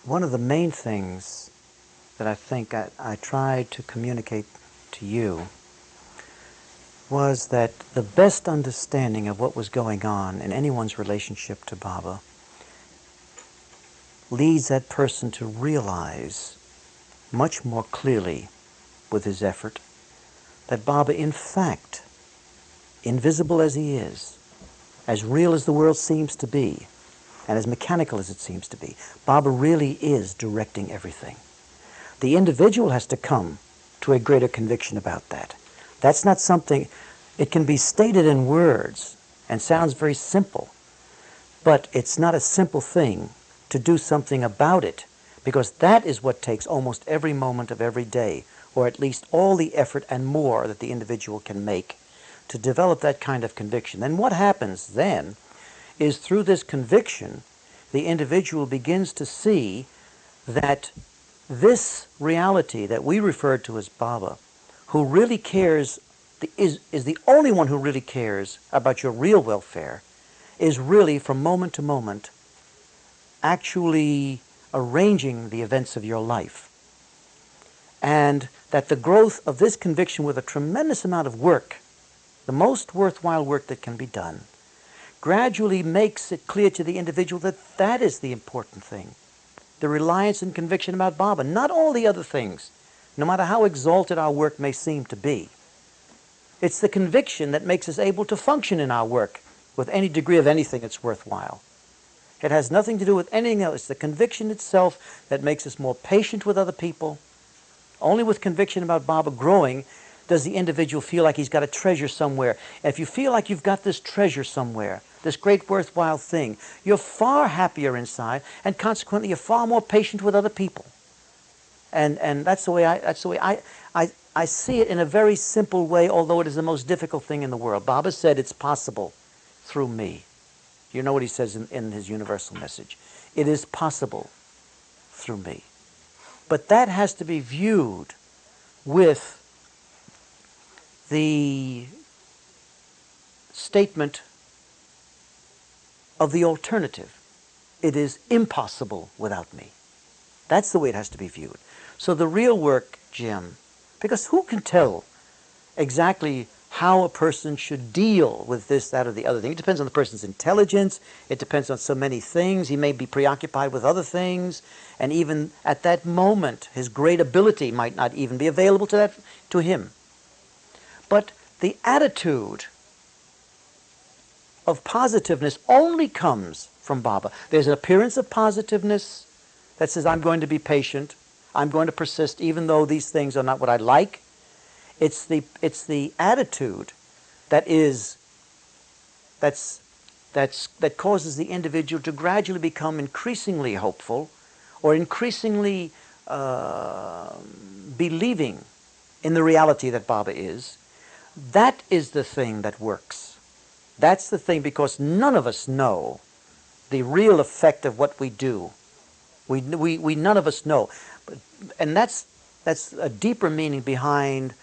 One of the main things that I think I tried to communicate to you was that the best understanding of what was going on in anyone's relationship to Baba leads that person to realize much more clearly with his effort that Baba, in fact, invisible as he is, as real as the world seems to be, and as mechanical as it seems to be, Baba really is directing everything. The individual has to come to a greater conviction about that. That's not something, it can be stated in words and sounds very simple, but it's not a simple thing to do something about it, because that is what takes almost every moment of every day, or at least all the effort and more that the individual can make to develop that kind of conviction. And what happens then is, through this conviction, the individual begins to see that this reality that we refer to as Baba, who really cares, is the only one who really cares about your real welfare, is really, from moment to moment, actually arranging the events of your life. And that the growth of this conviction, with a tremendous amount of work, the most worthwhile work that can be done, gradually makes it clear to the individual that that is the important thing. The reliance and conviction about Baba, not all the other things, no matter how exalted our work may seem to be. It's the conviction that makes us able to function in our work with any degree of anything that's worthwhile. It has nothing to do with anything else. It's the conviction itself that makes us more patient with other people. Only with conviction about Baba growing does the individual feel like he's got a treasure somewhere. And if you feel like you've got this treasure somewhere, this great worthwhile thing, you're far happier inside, and consequently you're far more patient with other people. And that's the way I see it, in a very simple way, although it is the most difficult thing in the world. Baba said it's possible through me. You know what he says in his universal message. It is possible through me. But that has to be viewed with the statement of the alternative. It is impossible without me. That's the way it has to be viewed. So the real work, Jim, because who can tell exactly how a person should deal with this, that, or the other thing? It depends on the person's intelligence. It depends on so many things. He may be preoccupied with other things, and even at that moment, his great ability might not even be available to him. But the attitude of positiveness only comes from Baba. There's an appearance of positiveness that says, I'm going to be patient, I'm going to persist even though these things are not what I like. It's the attitude that causes the individual to gradually become increasingly hopeful, or increasingly believing in the reality that Baba is. That is the thing that works. That's the thing, because none of us know the real effect of what we do. We none of us know. And that's a deeper meaning behind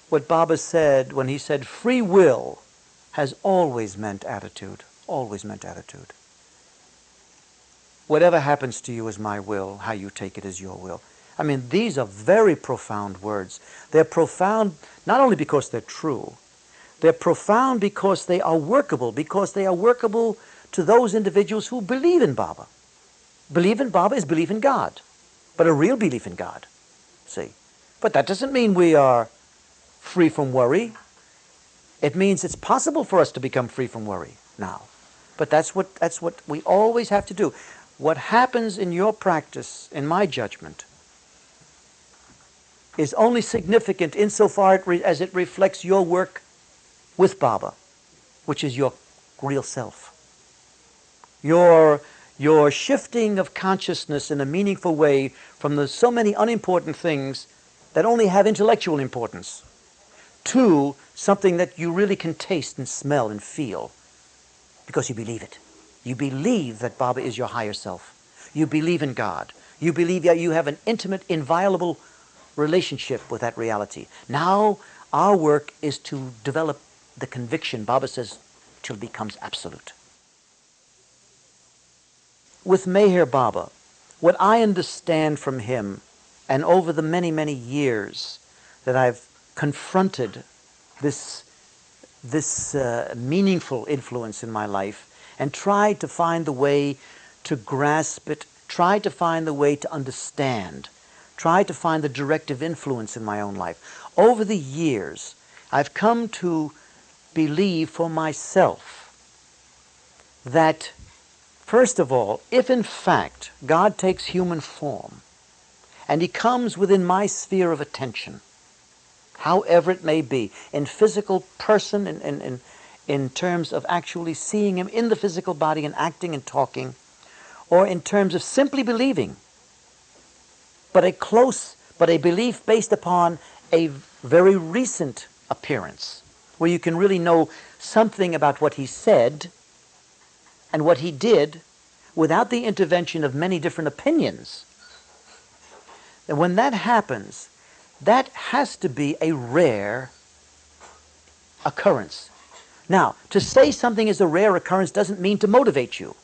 what Baba said when he said free will has always meant attitude. Always meant attitude. Whatever happens to you is my will. How you take it is your will. I mean, these are very profound words. They're profound not only because they're true, they're profound because they are workable to those individuals who believe in Baba. Believe in Baba is believe in God, but a real belief in God. See? But that doesn't mean we are free from worry. It means it's possible for us to become free from worry now. But that's what we always have to do. What happens in your practice, in my judgment, is only significant insofar as it reflects your work with Baba, which is your real self. Your shifting of consciousness in a meaningful way from the so many unimportant things that only have intellectual importance to something that you really can taste and smell and feel because you believe it. You believe that Baba is your higher self. You believe in God. You believe that you have an intimate, inviolable relationship with that reality. Now, our work is to develop the conviction, Baba says, till it becomes absolute. With Meher Baba, what I understand from him, and over the many, many years that I've confronted this meaningful influence in my life and tried to find the way to grasp it, tried to find the way to understand, tried to find the directive influence in my own life. Over the years, I've come to believe for myself that, first of all, if in fact God takes human form and he comes within my sphere of attention, however it may be, in physical person, in terms of actually seeing him in the physical body and acting and talking, or in terms of simply believing, but a belief based upon a very recent appearance, where you can really know something about what he said and what he did without the intervention of many different opinions. And when that happens, that has to be a rare occurrence. Now, to say something is a rare occurrence doesn't mean to motivate you.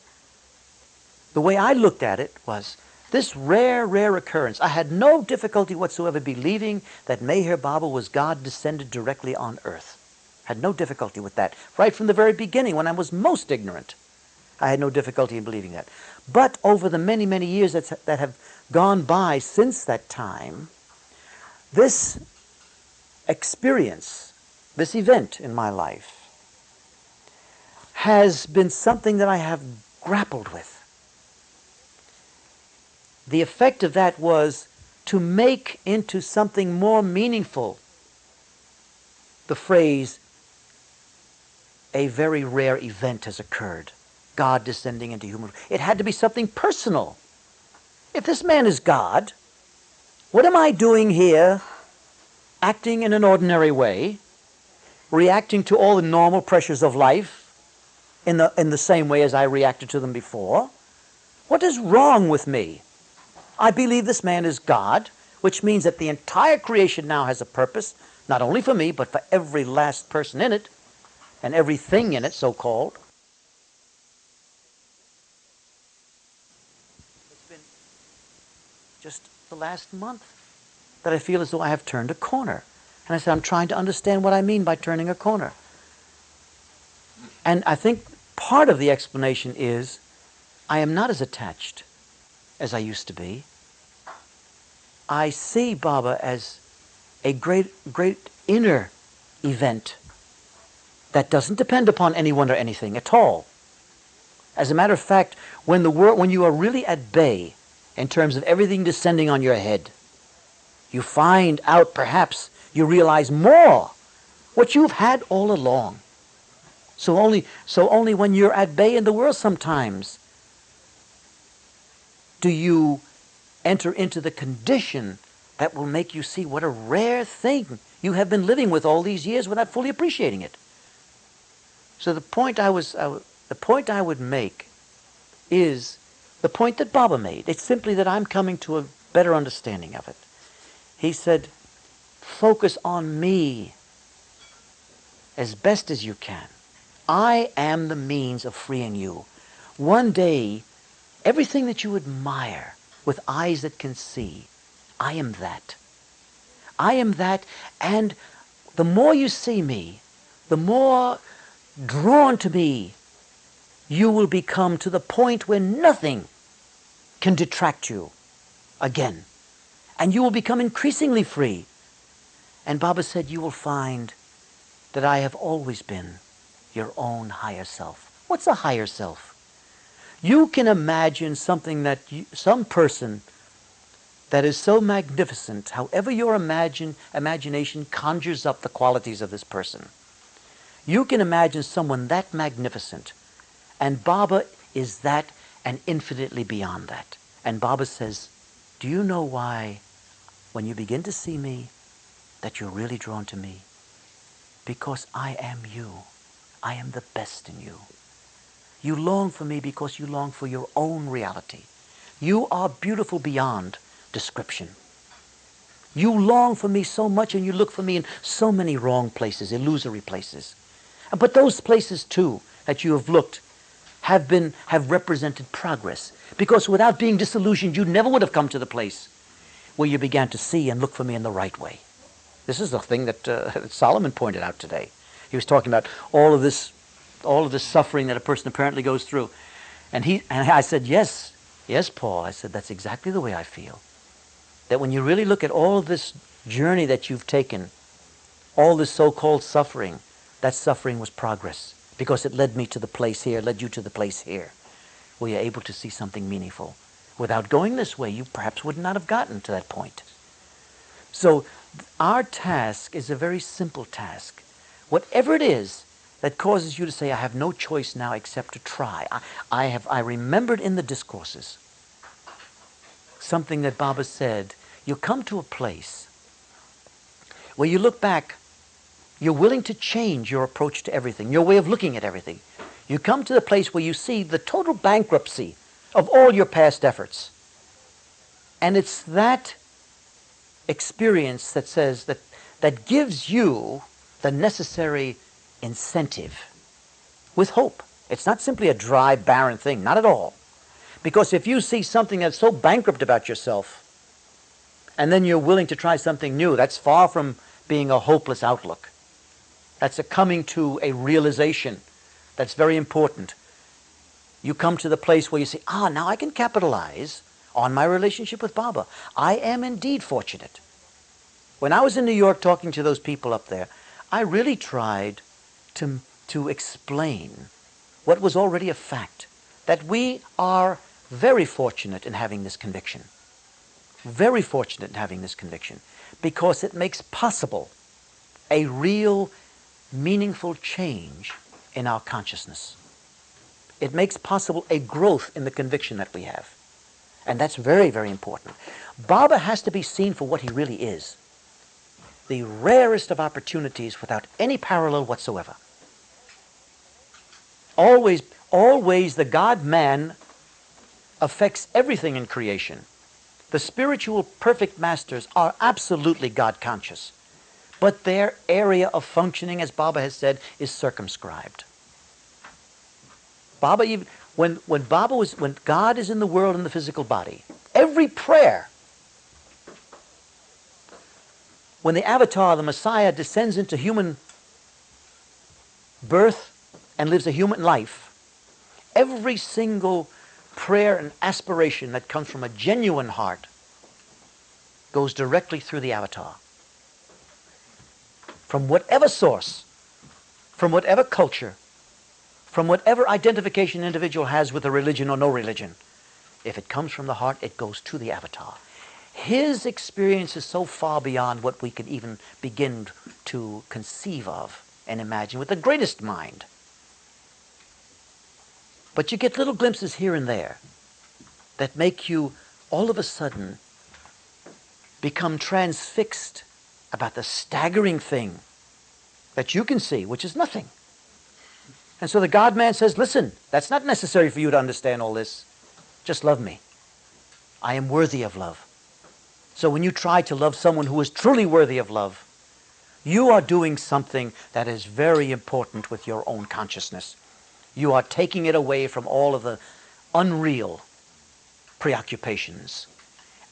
The way I looked at it was, this rare occurrence, I had no difficulty whatsoever believing that Meher Baba was God descended directly on earth. Had no difficulty with that. Right from the very beginning, when I was most ignorant, I had no difficulty in believing that. But over the many, many years that have gone by since that time, this experience, this event in my life, has been something that I have grappled with. The effect of that was to make into something more meaningful the phrase, a very rare event has occurred. God descending into human. It had to be something personal. If this man is God, what am I doing here, acting in an ordinary way, reacting to all the normal pressures of life in the same way as I reacted to them before? What is wrong with me? I believe this man is God, which means that the entire creation now has a purpose, not only for me, but for every last person in it, and everything in it, so-called. It's been just the last month that I feel as though I have turned a corner. And I said, I'm trying to understand what I mean by turning a corner. And I think part of the explanation is I am not as attached as I used to be. I see Baba as a great inner event that doesn't depend upon anyone or anything at all. As a matter of fact, when you are really at bay in terms of everything descending on your head, you find out, perhaps, you realize more what you've had all along. So only when you're at bay in the world sometimes do you enter into the condition that will make you see what a rare thing you have been living with all these years without fully appreciating it. So the point I would make is the point that Baba made. It's simply that I'm coming to a better understanding of it. He said, focus on me as best as you can. I am the means of freeing you. One day, everything that you admire with eyes that can see, I am that. I am that, and the more you see me, the more drawn to me you will become, to the point where nothing can detract you again. And you will become increasingly free. And Baba said, you will find that I have always been your own higher self. What's a higher self? You can imagine something that some person that is so magnificent, however your imagination conjures up the qualities of this person. You can imagine someone that magnificent, and Baba is that and infinitely beyond that. And Baba says, do you know why, when you begin to see me, that you're really drawn to me? Because I am you. I am the best in you. You long for me because you long for your own reality. You are beautiful beyond description. You long for me so much, and you look for me in so many wrong places, illusory places. But those places too that you have looked have represented progress. Because without being disillusioned, you never would have come to the place where you began to see and look for me in the right way. This is the thing that Solomon pointed out today. He was talking about all of this suffering that a person apparently goes through. And I said, yes, Paul. I said, that's exactly the way I feel. That when you really look at all of this journey that you've taken, all this so-called suffering, that suffering was progress. Because it led me to the place here, led you to the place here, where you're able to see something meaningful. Without going this way, you perhaps would not have gotten to that point. So our task is a very simple task. Whatever it is that causes you to say, I have no choice now except to try. I remembered in the discourses something that Baba said. You come to a place where you look back, you're willing to change your approach to everything, your way of looking at everything. You come to the place where you see the total bankruptcy of all your past efforts. And it's that experience that says that gives you the necessary incentive with hope. It's not simply a dry, barren thing, not at all. Because if you see something that's so bankrupt about yourself, and then you're willing to try something new, that's far from being a hopeless outlook. That's a coming to a realization that's very important. You come to the place where you say, now I can capitalize on my relationship with Baba. I am indeed fortunate. When I was in New York talking to those people up there, I really tried to explain what was already a fact, that we are very fortunate in having this conviction. Very fortunate in having this conviction, because it makes possible a real, meaningful change in our consciousness. It makes possible a growth in the conviction that we have. And that's very, very important. Baba has to be seen for what he really is. The rarest of opportunities without any parallel whatsoever. Always the God-man affects everything in creation. The spiritual perfect masters are absolutely God-conscious. But their area of functioning, as Baba has said, is circumscribed. Baba, even when God is in the world in the physical body, every prayer, when the avatar, the Messiah, descends into human birth and lives a human life, every single prayer and aspiration that comes from a genuine heart goes directly through the avatar. From whatever source, from whatever culture, from whatever identification an individual has with a religion or no religion, if it comes from the heart, it goes to the avatar. His experience is so far beyond what we can even begin to conceive of and imagine with the greatest mind. But you get little glimpses here and there that make you all of a sudden become transfixed about the staggering thing that you can see, which is nothing. And so the God-man says, listen, that's not necessary for you to understand all this. Just love me. I am worthy of love. So when you try to love someone who is truly worthy of love, you are doing something that is very important with your own consciousness. You are taking it away from all of the unreal preoccupations.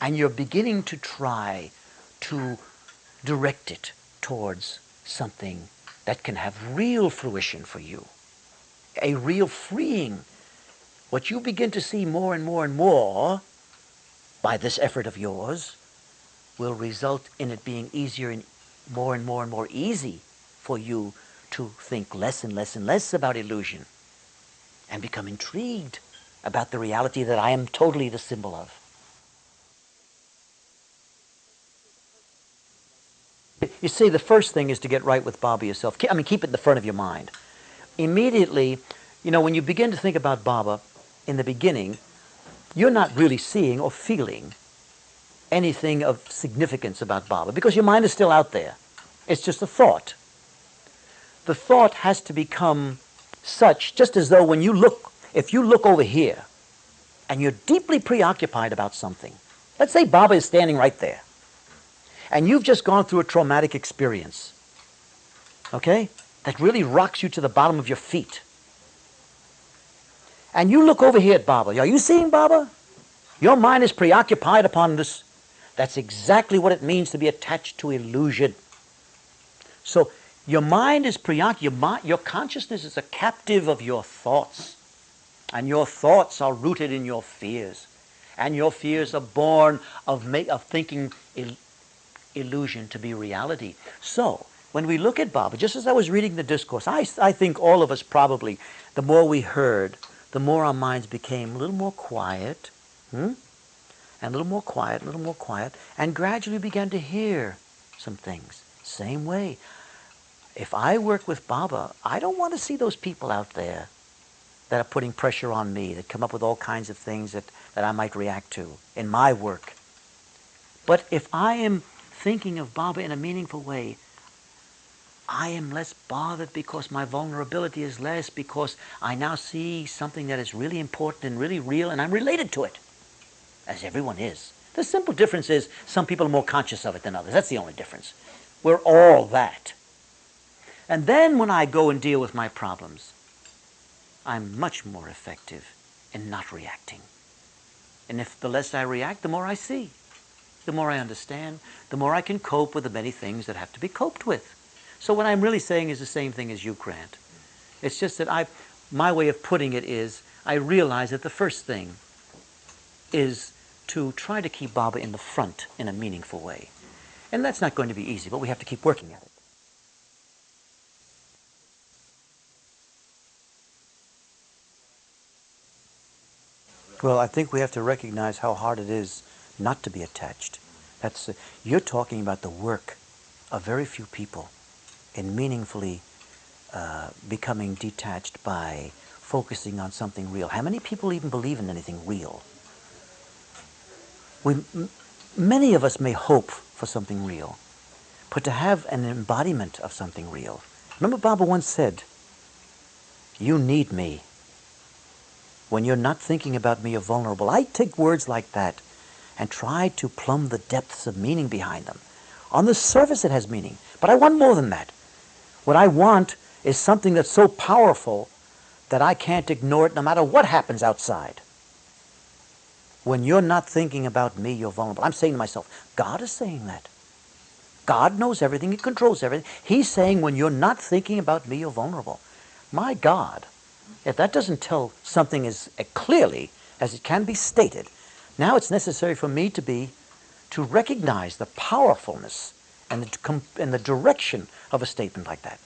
And you're beginning to try to direct it towards something that can have real fruition for you. A real freeing. What you begin to see more and more and more by this effort of yours will result in it being easier and more easy for you to think less and less and less about illusion and become intrigued about the reality that I am totally the symbol of. You see, the first thing is to get right with Baba yourself. Keep it in the front of your mind. Immediately, when you begin to think about Baba, in the beginning, you're not really seeing or feeling anything of significance about Baba because your mind is still out there. It's just a thought. The thought has to become such, just as though if you look over here and you're deeply preoccupied about something, let's say Baba is standing right there, and you've just gone through a traumatic experience, okay, that really rocks you to the bottom of your feet. And you look over here at Baba. Are you seeing Baba? Your mind is preoccupied upon this. That's exactly what it means to be attached to illusion. So your mind is preoccupied. Your consciousness is a captive of your thoughts. And your thoughts are rooted in your fears. And your fears are born of thinking illusion to be reality. So, when we look at Baba, just as I was reading the discourse, I think all of us probably, the more we heard, the more our minds became a little more quiet, and a little more quiet, a little more quiet, and gradually began to hear some things. Same way. If I work with Baba, I don't want to see those people out there that are putting pressure on me, that come up with all kinds of things that I might react to in my work. But if I am thinking of Baba in a meaningful way, I am less bothered because my vulnerability is less, because I now see something that is really important and really real, and I'm related to it, as everyone is. The simple difference is some people are more conscious of it than others. That's the only difference. We're all that. And then when I go and deal with my problems, I'm much more effective in not reacting. And if the less I react, the more I see, the more I understand, the more I can cope with the many things that have to be coped with. So what I'm really saying is the same thing as you, Grant. It's just that my way of putting it is, I realize that the first thing is to try to keep Baba in the front in a meaningful way. And that's not going to be easy, but we have to keep working at it. Well, I think we have to recognize how hard it is not to be attached. You're talking about the work of very few people in meaningfully becoming detached by focusing on something real. How many people even believe in anything real? Many of us may hope for something real, but to have an embodiment of something real. Remember Baba once said, "You need me. When you're not thinking about me, you're vulnerable." I take words like that and try to plumb the depths of meaning behind them. On the surface it has meaning, but I want more than that. What I want is something that's so powerful that I can't ignore it no matter what happens outside. When you're not thinking about me, you're vulnerable. I'm saying to myself, God is saying that. God knows everything. He controls everything. He's saying when you're not thinking about me, you're vulnerable. My God, if that doesn't tell something as clearly as it can be stated, now it's necessary for me to recognize the powerfulness and the direction of a statement like that.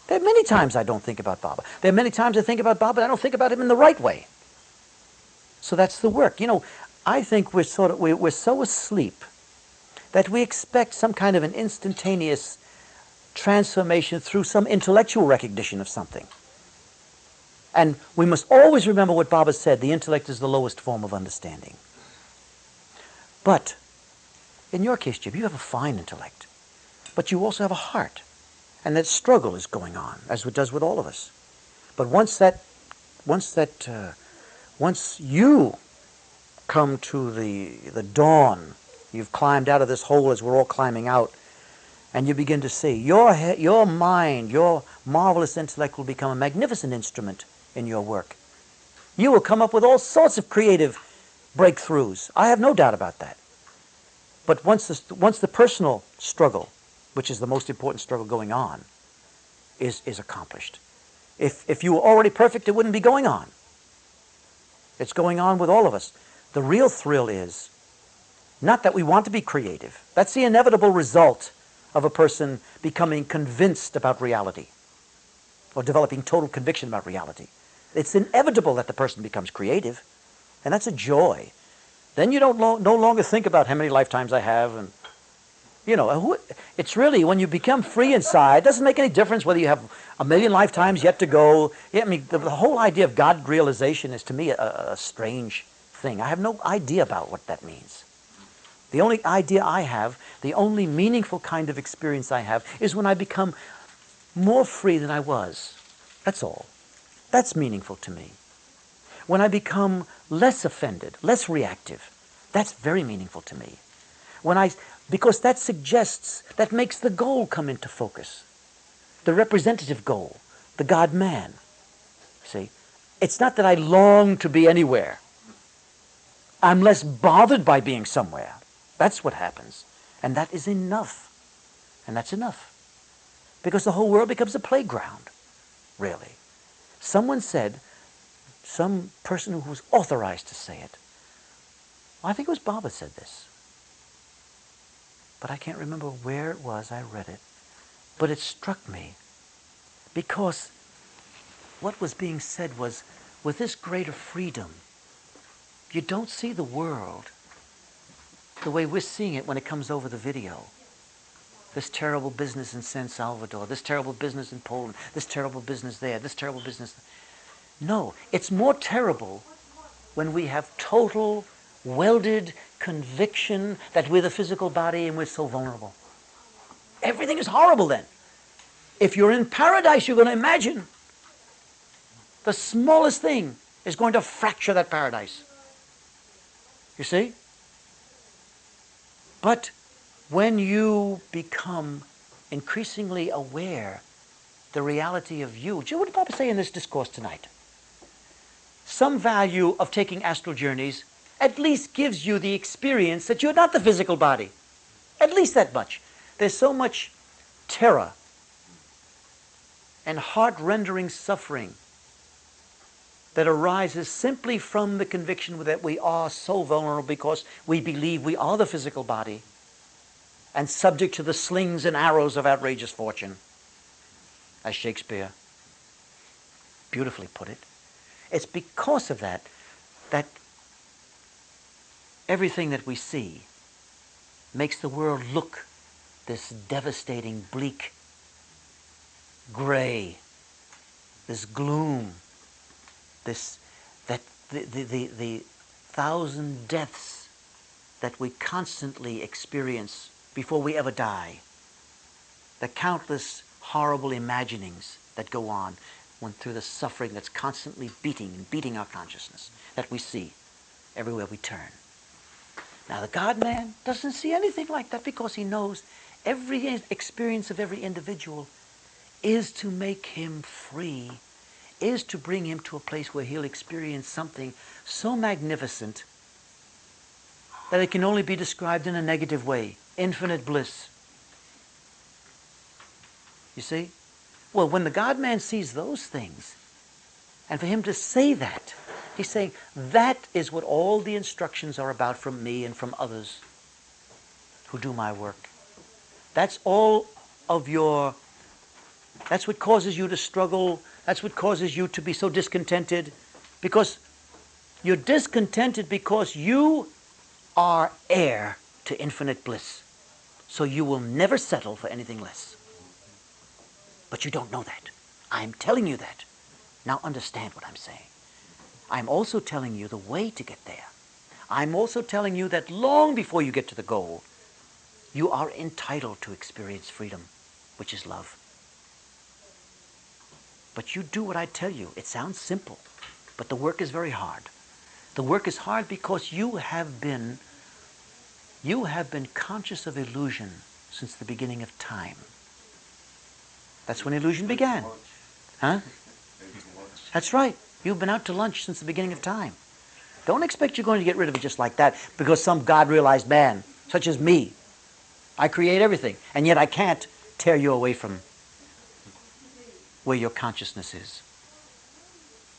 There are many times I don't think about Baba. There are many times I think about Baba, but I don't think about him in the right way. So that's the work. You know, I think we're so asleep that we expect some kind of an instantaneous transformation through some intellectual recognition of something. And we must always remember what Baba said, the intellect is the lowest form of understanding. But in your case, Jim, you have a fine intellect, but you also have a heart. And that struggle is going on, as it does with all of us. But once you come to the dawn, you've climbed out of this hole as we're all climbing out, and you begin to see, your mind, your marvelous intellect will become a magnificent instrument in your work. You will come up with all sorts of creative breakthroughs. I have no doubt about that. But once the personal struggle, which is the most important struggle going on, is accomplished. If you were already perfect, it wouldn't be going on. It's going on with all of us. The real thrill is not that we want to be creative. That's the inevitable result of a person becoming convinced about reality or developing total conviction about reality. It's inevitable that the person becomes creative, and that's a joy. Then you don't no longer think about how many lifetimes I have, and it's really when you become free inside. It doesn't make any difference whether you have a million lifetimes yet to go. I mean, the whole idea of God realization is to me a strange thing. I have no idea about what that means. The only idea I have, the only meaningful kind of experience I have, is when I become more free than I was. That's all. That's meaningful to me. When I become less offended, less reactive, that's very meaningful to me. Because that makes the goal come into focus. The representative goal, the God-man. See, It's not that I long to be anywhere. I'm less bothered by being somewhere. That's what happens. And that is enough. And that's enough. Because the whole world becomes a playground, really. Someone said, some person who was authorized to say it, I think it was Baba said this, but I can't remember where it was I read it. But it struck me because what was being said was, with this greater freedom, you don't see the world the way we're seeing it when it comes over the video. This terrible business in San Salvador, this terrible business in Poland, this terrible business there, this terrible business. No, it's more terrible when we have total, welded conviction that we're the physical body and we're so vulnerable. Everything is horrible then. If you're in paradise, you're going to imagine the smallest thing is going to fracture that paradise. You see? But when you become increasingly aware the reality of you, what did Papa say in this discourse tonight? Some value of taking astral journeys at least gives you the experience that you're not the physical body. At least that much. There's so much terror and heart-rendering suffering that arises simply from the conviction that we are so vulnerable because we believe we are the physical body and subject to the slings and arrows of outrageous fortune, as Shakespeare beautifully put it. It's because of that that everything that we see makes the world look this devastating, bleak, gray, this gloom, the thousand deaths that we constantly experience before we ever die, the countless horrible imaginings that go on through the suffering that's constantly beating our consciousness that we see everywhere we turn. Now the God-man doesn't see anything like that because he knows every experience of every individual is to make him free, is to bring him to a place where he'll experience something so magnificent that it can only be described in a negative way. Infinite bliss. You see? Well, when the God-man sees those things, and for him to say that, he's saying, that is what all the instructions are about from me and from others who do my work. That's all of your, that's what causes you to struggle, that's what causes you to be so discontented, because you're discontented because you are heir to infinite bliss. So you will never settle for anything less. But you don't know that. I'm telling you that. Now understand what I'm saying. I'm also telling you the way to get there. I'm also telling you that long before you get to the goal, you are entitled to experience freedom, which is love. But you do what I tell you. It sounds simple, but the work is very hard. The work is hard because you have been conscious of illusion since the beginning of time. That's when illusion began. Huh? That's right. You've been out to lunch since the beginning of time. Don't expect you're going to get rid of it just like that because some God-realized man, such as me, I create everything, and yet I can't tear you away from where your consciousness is.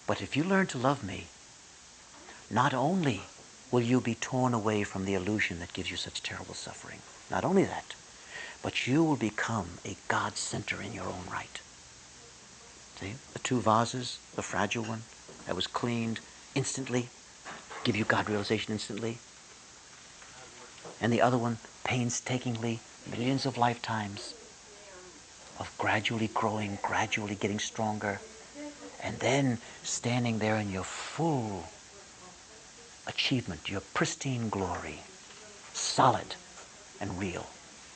But if you learn to love me, not only will you be torn away from the illusion that gives you such terrible suffering, not only that, but you will become a God center in your own right. See, the two vases, the fragile one that was cleaned instantly, give you God realization instantly, and the other one, painstakingly, millions of lifetimes of gradually growing, gradually getting stronger, and then standing there in your full achievement, your pristine glory, solid and real,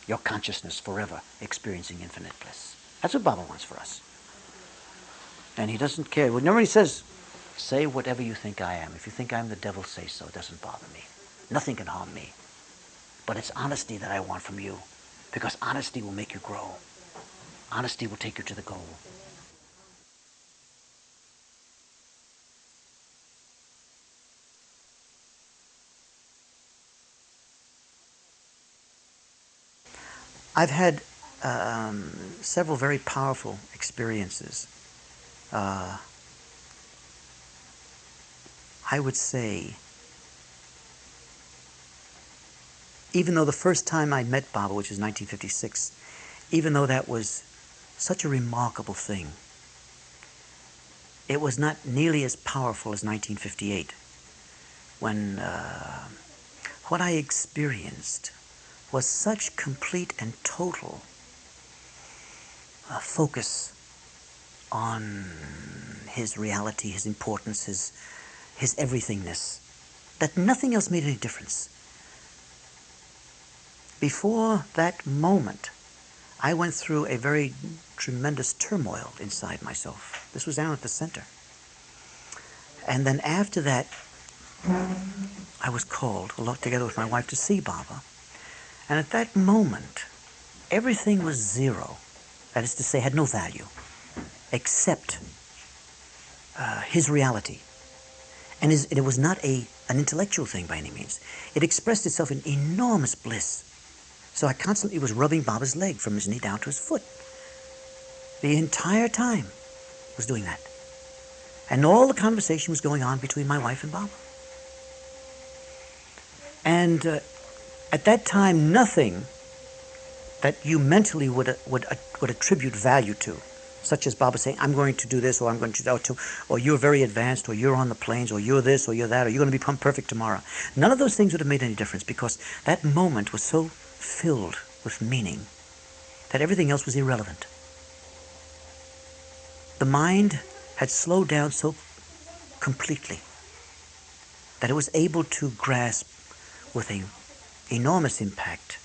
your consciousness forever experiencing infinite bliss. That's what Baba wants for us. And he doesn't care. Whenever he says, say whatever you think I am. If you think I'm the devil, say so. It doesn't bother me. Nothing can harm me. But it's honesty that I want from you, because honesty will make you grow. Honesty will take you to the goal. I've had several very powerful experiences. I would say, even though the first time I met Baba, which was 1956, even though that was such a remarkable thing, it was not nearly as powerful as 1958, when what I experienced was such complete and total focus on his reality, his importance, his everythingness, that nothing else made any difference. Before that moment, I went through a very tremendous turmoil inside myself. This was down at the center. And then after that, I was called, together with my wife, to see Baba. And at that moment, everything was zero. That is to say, had no value, except his reality. And it was not an intellectual thing by any means. It expressed itself in enormous bliss. So I constantly was rubbing Baba's leg from his knee down to his foot. The entire time was doing that. And all the conversation was going on between my wife and Baba. And at that time, nothing that you mentally would attribute value to, such as Baba saying, I'm going to do this, or I'm going to do that, or you're very advanced, or you're on the plains, or you're this, or you're that, or you're going to become perfect tomorrow. None of those things would have made any difference, because that moment was so filled with meaning that everything else was irrelevant. The mind had slowed down so completely that it was able to grasp with an enormous impact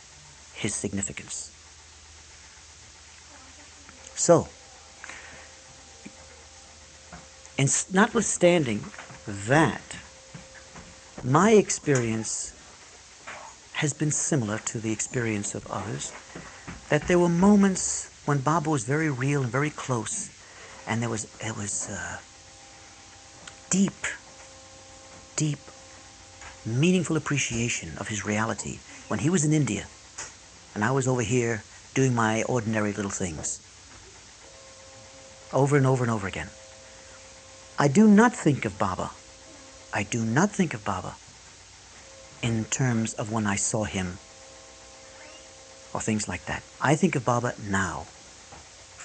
his significance. So, notwithstanding that, my experience has been similar to the experience of others, that there were moments when Baba was very real and very close, and there was deep, meaningful appreciation of his reality when he was in India, and I was over here doing my ordinary little things, over and over and over again. I do not think of Baba in terms of when I saw him or things like that. I think of Baba now.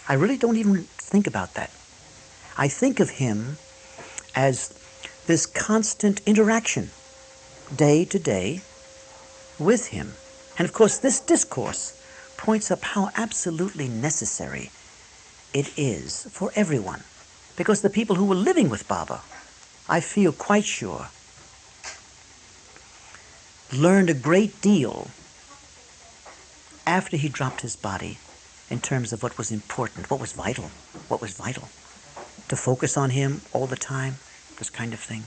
I really don't even think about that. I think of him as this constant interaction, day to day, with him. And of course, this discourse points up how absolutely necessary it is for everyone. Because the people who were living with Baba, I feel quite sure, learned a great deal after he dropped his body in terms of what was important, what was vital. To focus on him all the time, this kind of thing.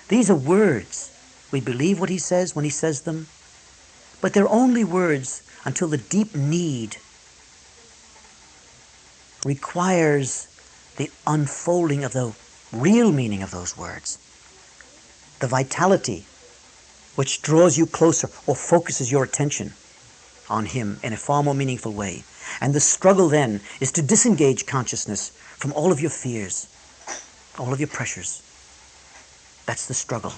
These are words. We believe what he says when he says them, but they're only words until the deep need requires the unfolding of the real meaning of those words. The vitality which draws you closer or focuses your attention on him in a far more meaningful way. And the struggle then is to disengage consciousness from all of your fears, all of your pressures. That's the struggle.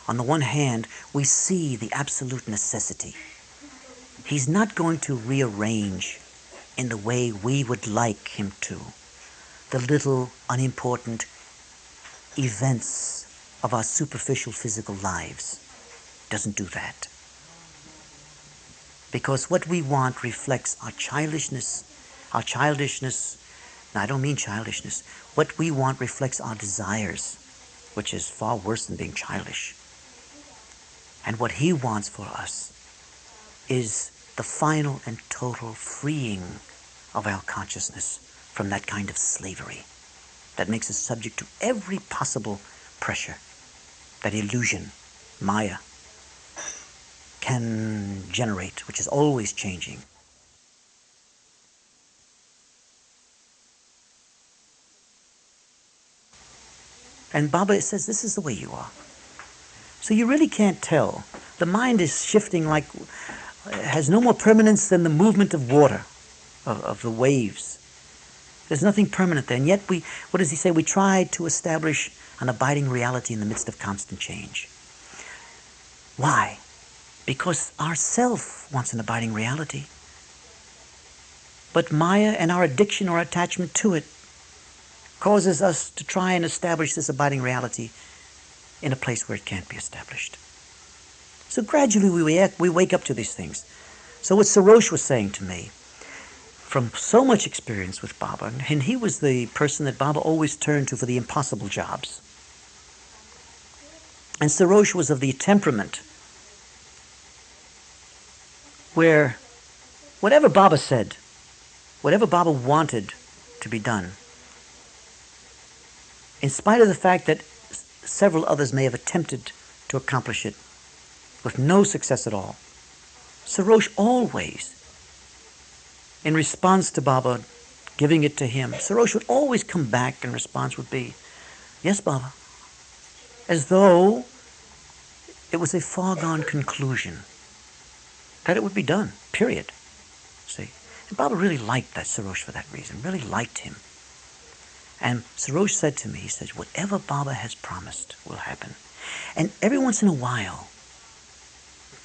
On the one hand, we see the absolute necessity. He's not going to rearrange in the way we would like him to the little unimportant events of our superficial physical lives. Doesn't do that. Because what we want reflects our childishness. Now I don't mean childishness. What we want reflects our desires, which is far worse than being childish. And what he wants for us is the final and total freeing of our consciousness from that kind of slavery that makes us subject to every possible pressure that illusion, Maya, can generate, which is always changing. And Baba says, this is the way you are. So you really can't tell. The mind is shifting like has no more permanence than the movement of water, of the waves. There's nothing permanent there. And yet what does he say? We try to establish an abiding reality in the midst of constant change. Why? Because our self wants an abiding reality. But Maya and our addiction or attachment to it causes us to try and establish this abiding reality in a place where it can't be established. So gradually we wake up to these things. So what Sarosh was saying to me, from so much experience with Baba, and he was the person that Baba always turned to for the impossible jobs. And Sarosh was of the temperament where whatever Baba said, whatever Baba wanted to be done, in spite of the fact that several others may have attempted to accomplish it with no success at all, Sarosh always, in response to Baba giving it to him, Sarosh would always come back and response would be, "Yes, Baba," as though it was a foregone conclusion that it would be done, period. See? And Baba really liked that Sarosh for that reason, really liked him. And Sarosh said to me, he said, whatever Baba has promised will happen. And every once in a while,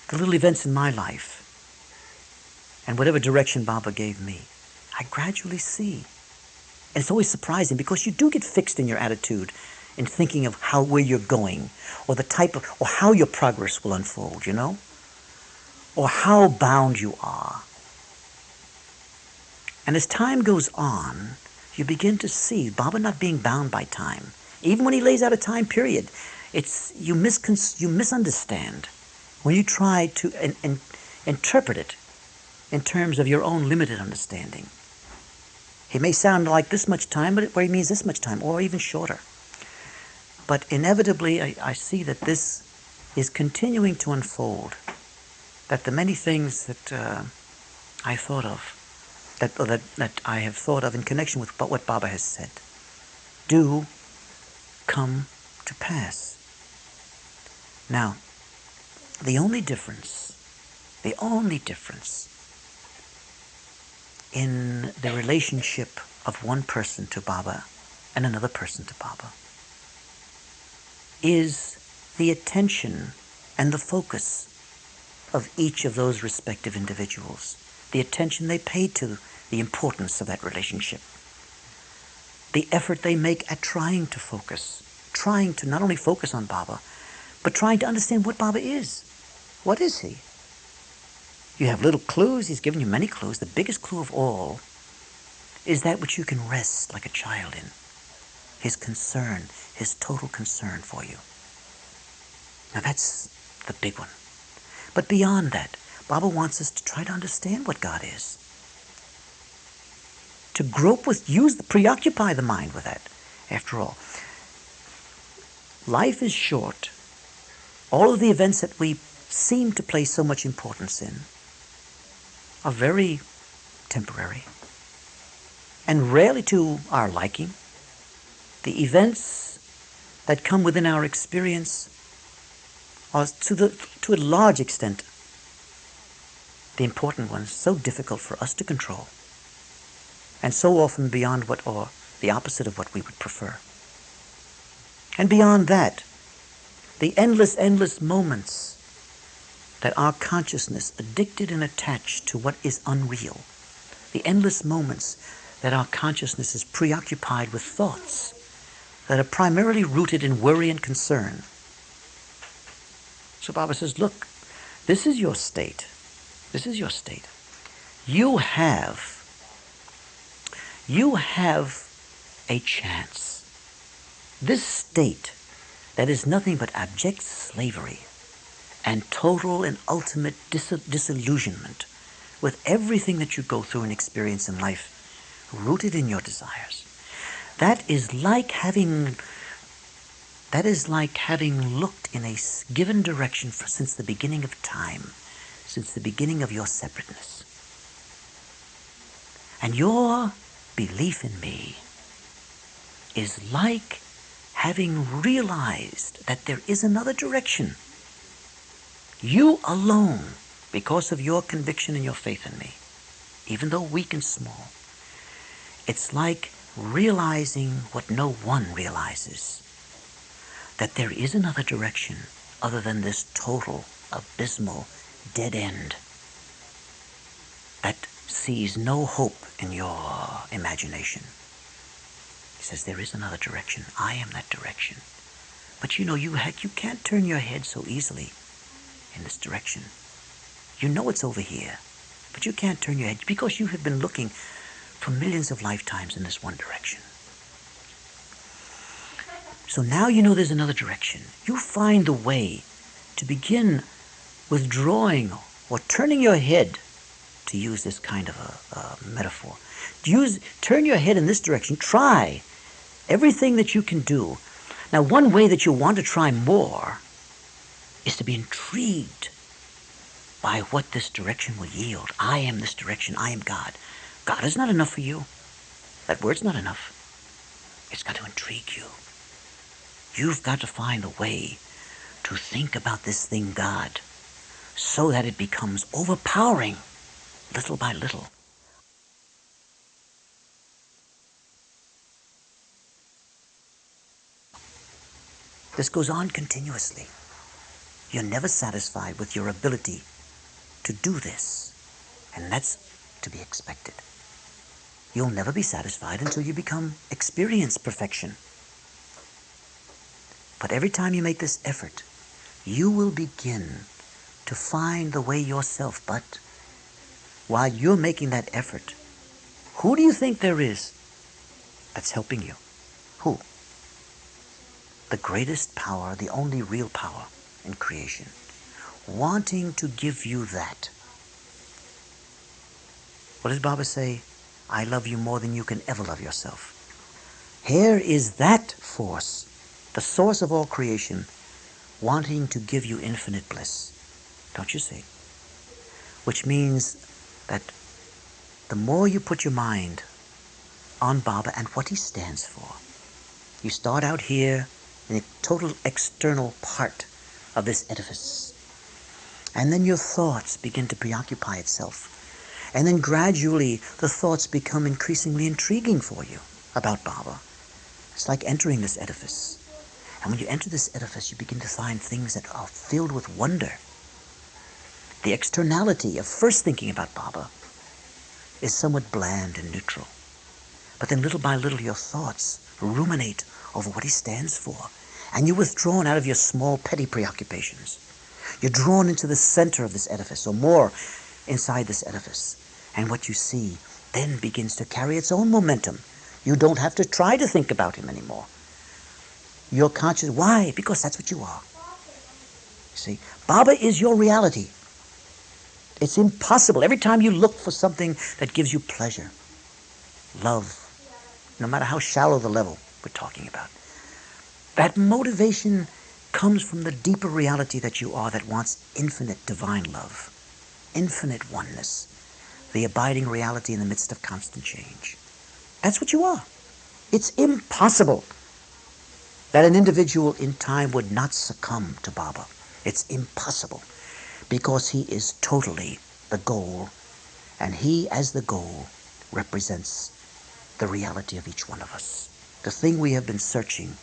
the little events in my life, and whatever direction Baba gave me, I gradually see. And it's always surprising because you do get fixed in your attitude in thinking of where you're going, or the type of, or how your progress will unfold, you know? Or how bound you are. And as time goes on, you begin to see Baba not being bound by time. Even when he lays out a time period, you misunderstand when you try to interpret it in terms of your own limited understanding. It may sound like this much time, but where he means this much time, or even shorter. But inevitably, I see that this is continuing to unfold. That the many things that I thought of, that I have thought of in connection with what Baba has said, do come to pass. Now, the only difference in the relationship of one person to Baba and another person to Baba is the attention and the focus of each of those respective individuals, the attention they pay to the importance of that relationship, the effort they make at trying to not only focus on Baba, but trying to understand what Baba is. What is he? You have little clues. He's given you many clues. The biggest clue of all is that which you can rest like a child in. His concern, his total concern for you. Now that's the big one. But beyond that, Baba wants us to try to understand what God is. To grope with, preoccupy the mind with that. After all, life is short. All of the events that we seem to place so much importance in are very temporary and rarely to our liking. The events that come within our experience are to a large extent, the important ones, so difficult for us to control, and so often beyond or the opposite of what we would prefer. And beyond that, the endless moments that our consciousness, addicted and attached to what is unreal, the endless moments that our consciousness is preoccupied with thoughts that are primarily rooted in worry and concern. So Baba says, look, this is your state. This is your state. You have a chance. This state that is nothing but abject slavery and total and ultimate disillusionment with everything that you go through and experience in life, rooted in your desires. That is like having looked in a given direction since the beginning of time, since the beginning of your separateness. And your belief in me is like having realized that there is another direction. You alone because of your conviction and your faith in me, even though weak and small, it's like realizing what no one realizes, that there is another direction other than this total, abysmal, dead end that sees no hope in your imagination. He says, there is another direction. I am that direction. But you know, you can't turn your head so easily in this direction. You know it's over here, but you can't turn your head because you have been looking for millions of lifetimes in this one direction. So now you know there's another direction. You find the way to begin withdrawing or turning your head, to use this kind of a metaphor. Turn your head in this direction. Try everything that you can do. Now, one way that you want to try more is to be intrigued by what this direction will yield. I am this direction. I am God. God is not enough for you. That word's not enough. It's got to intrigue you. You've got to find a way to think about this thing, God, so that it becomes overpowering little by little. This goes on continuously. You're never satisfied with your ability to do this, and that's to be expected. You'll never be satisfied until you experience perfection. But every time you make this effort, you will begin to find the way yourself. But while you're making that effort, who do you think there is that's helping you? Who? The greatest power, the only real power in creation, wanting to give you that. What does Baba say? I love you more than you can ever love yourself. Here is that force, the source of all creation, wanting to give you infinite bliss. Don't you see? Which means that the more you put your mind on Baba and what he stands for, you start out here in a total external part of this edifice. And then your thoughts begin to preoccupy itself. And then gradually the thoughts become increasingly intriguing for you about Baba. It's like entering this edifice. And when you enter this edifice, you begin to find things that are filled with wonder. The externality of first thinking about Baba is somewhat bland and neutral. But then little by little your thoughts ruminate over what he stands for. And you're withdrawn out of your small petty preoccupations. You're drawn into the center of this edifice, or more inside this edifice. And what you see then begins to carry its own momentum. You don't have to try to think about him anymore. You're conscious. Why? Because that's what you are. You see, Baba is your reality. It's impossible. Every time you look for something that gives you pleasure, love, no matter how shallow the level we're talking about, that motivation comes from the deeper reality that you are, that wants infinite divine love, infinite oneness, the abiding reality in the midst of constant change. That's what you are. It's impossible that an individual in time would not succumb to Baba. It's impossible, because he is totally the goal, and he as the goal represents the reality of each one of us, the thing we have been searching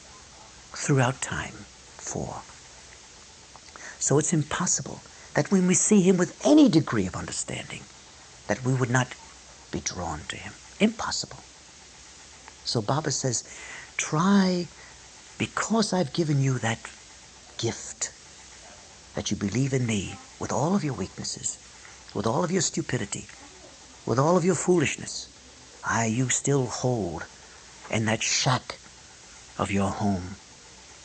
throughout time for. So it's impossible that when we see him with any degree of understanding, that we would not be drawn to him. Impossible. So Baba says, try, because I've given you that gift, that you believe in me with all of your weaknesses, with all of your stupidity, with all of your foolishness. You still hold in that shack of your home.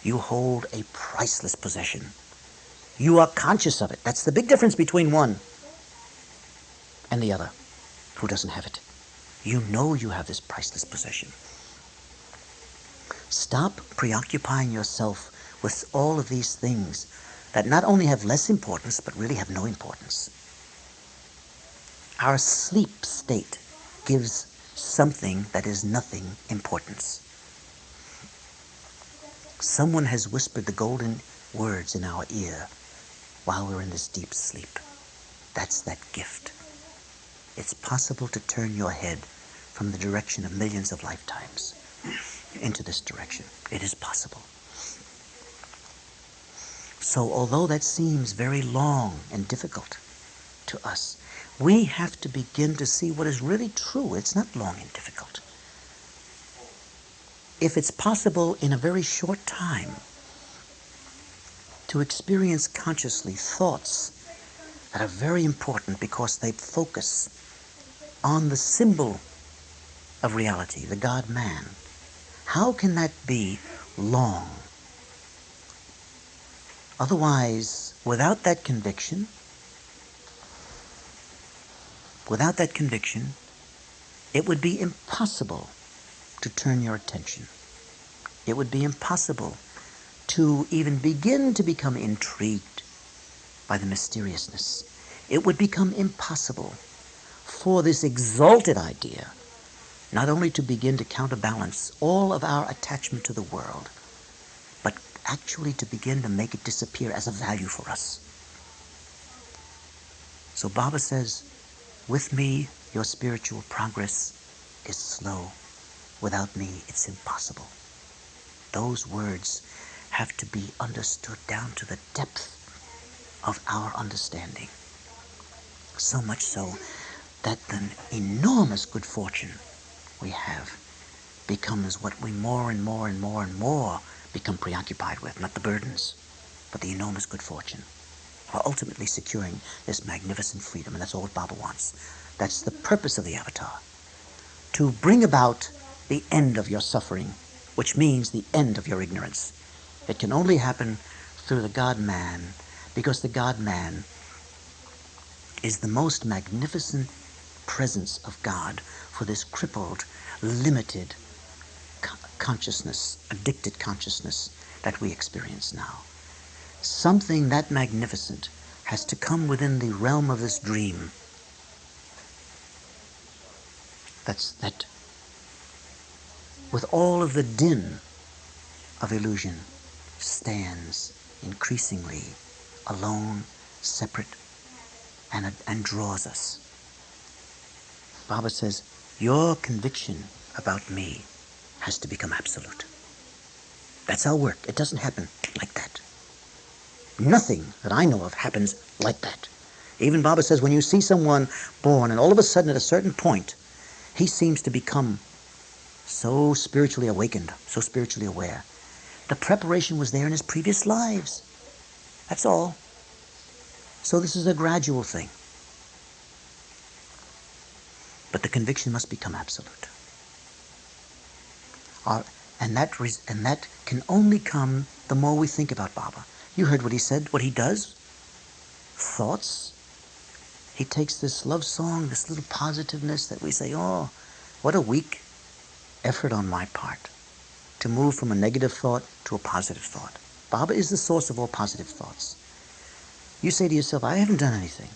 You hold a priceless possession. You are conscious of it. That's the big difference between one and the other who doesn't have it. You know you have this priceless possession. Stop preoccupying yourself with all of these things that not only have less importance, but really have no importance. Our sleep state gives something that is nothing importance. Someone has whispered the golden words in our ear while we're in this deep sleep. That's that gift. It's possible to turn your head from the direction of millions of lifetimes into this direction. It is possible. So although that seems very long and difficult to us, we have to begin to see what is really true. It's not long and difficult. If it's possible in a very short time to experience consciously thoughts that are very important because they focus on the symbol of reality, the God-man, how can that be long? Otherwise, without that conviction, it would be impossible to turn your attention. It would be impossible to even begin to become intrigued by the mysteriousness. It would become impossible for this exalted idea not only to begin to counterbalance all of our attachment to the world, but actually to begin to make it disappear as a value for us. So Baba says, with me, your spiritual progress is slow. Without me, it's impossible. Those words have to be understood down to the depth of our understanding. So much so that the enormous good fortune we have becomes what we more and more and more and more become preoccupied with, not the burdens, but the enormous good fortune, while ultimately securing this magnificent freedom. And that's all what Baba wants. That's the purpose of the avatar, to bring about the end of your suffering, which means the end of your ignorance. It can only happen through the God-man, because the God-man is the most magnificent presence of God for this crippled, limited consciousness, addicted consciousness that we experience now. Something that magnificent has to come within the realm of this dream. That with all of the din of illusion stands increasingly alone, separate, and draws us. Baba says, your conviction about me has to become absolute. That's our work. It doesn't happen like that. Nothing that I know of happens like that. Even Baba says, when you see someone born and all of a sudden at a certain point, he seems to become so spiritually awakened, so spiritually aware. The preparation was there in his previous lives. That's all. So this is a gradual thing. But the conviction must become absolute. And that can only come the more we think about Baba. You heard what he said, what he does. Thoughts. He takes this love song, this little positiveness that we say, oh, what a weak effort on my part to move from a negative thought to a positive thought. Baba is the source of all positive thoughts. You say to yourself, I haven't done anything.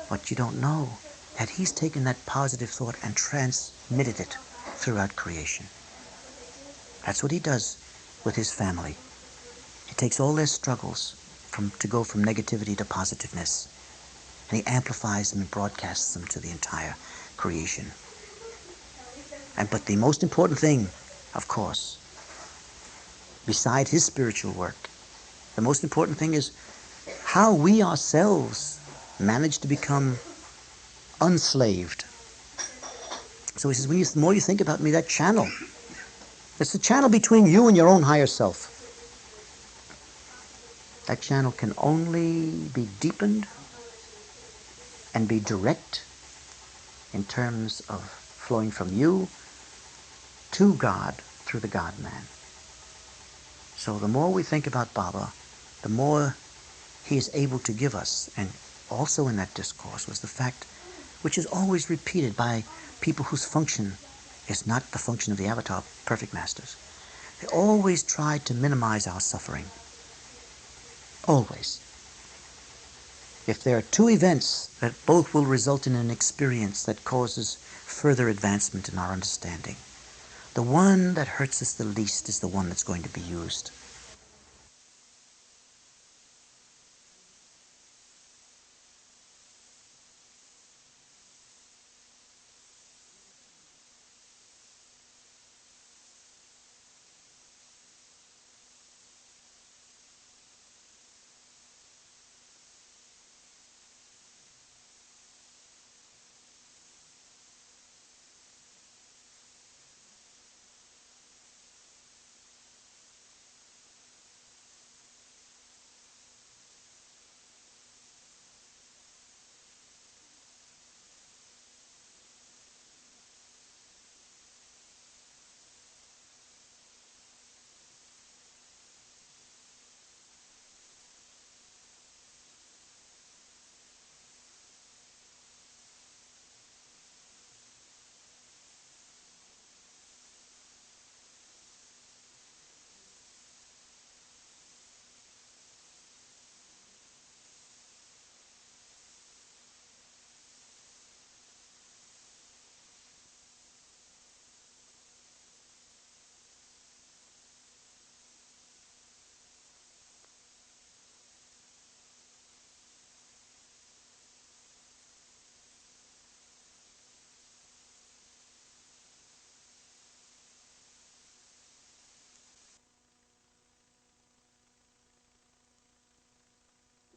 But you don't know that he's taken that positive thought and transmitted it throughout creation. That's what he does with his family. He takes all their struggles to go from negativity to positiveness, and he amplifies them and broadcasts them to the entire creation. But the most important thing, of course, beside his spiritual work, the most important thing is how we ourselves manage to become unslaved. So he says, the more you think about me, that channel, it's the channel between you and your own higher self. That channel can only be deepened and be direct in terms of flowing from you to God through the God-man. So the more we think about Baba, the more he is able to give us. And also in that discourse was the fact, which is always repeated by people whose function is not the function of the avatar, perfect masters. They always try to minimize our suffering. Always. If there are two events that both will result in an experience that causes further advancement in our understanding, the one that hurts us the least is the one that's going to be used.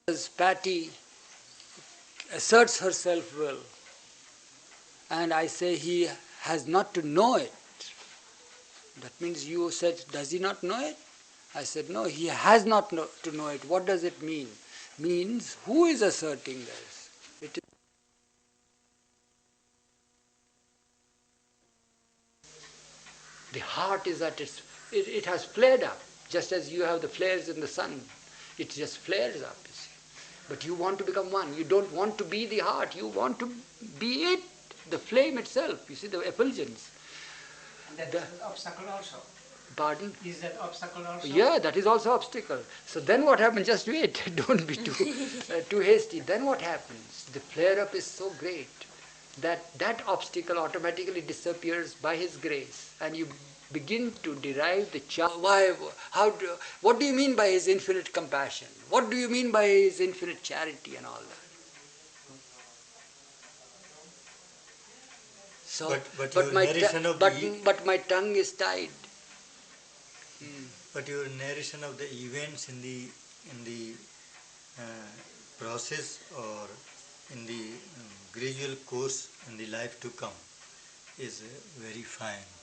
As Patty asserts her self-will, and I say he has not to know it. That means you said, does he not know it? I said, no, he has not to know it. What does it mean? Means, who is asserting this? It is the heart is at it has flared up, just as you have the flares in the sun. It just flares up, you see. But you want to become one. You don't want to be the heart. You want to be it, the flame itself. You see, the effulgence. And that's an obstacle also. Pardon? Is that obstacle also? Yeah, that is also obstacle. So then what happens? Just wait. Don't be too hasty. Then what happens? The flare-up is so great that obstacle automatically disappears by His grace, and you begin to derive the why, what do you mean by His infinite compassion? What do you mean by His infinite charity and all that? So, but my tongue is tied. But your narration of the events in the process or in the gradual course in the life to come is very fine.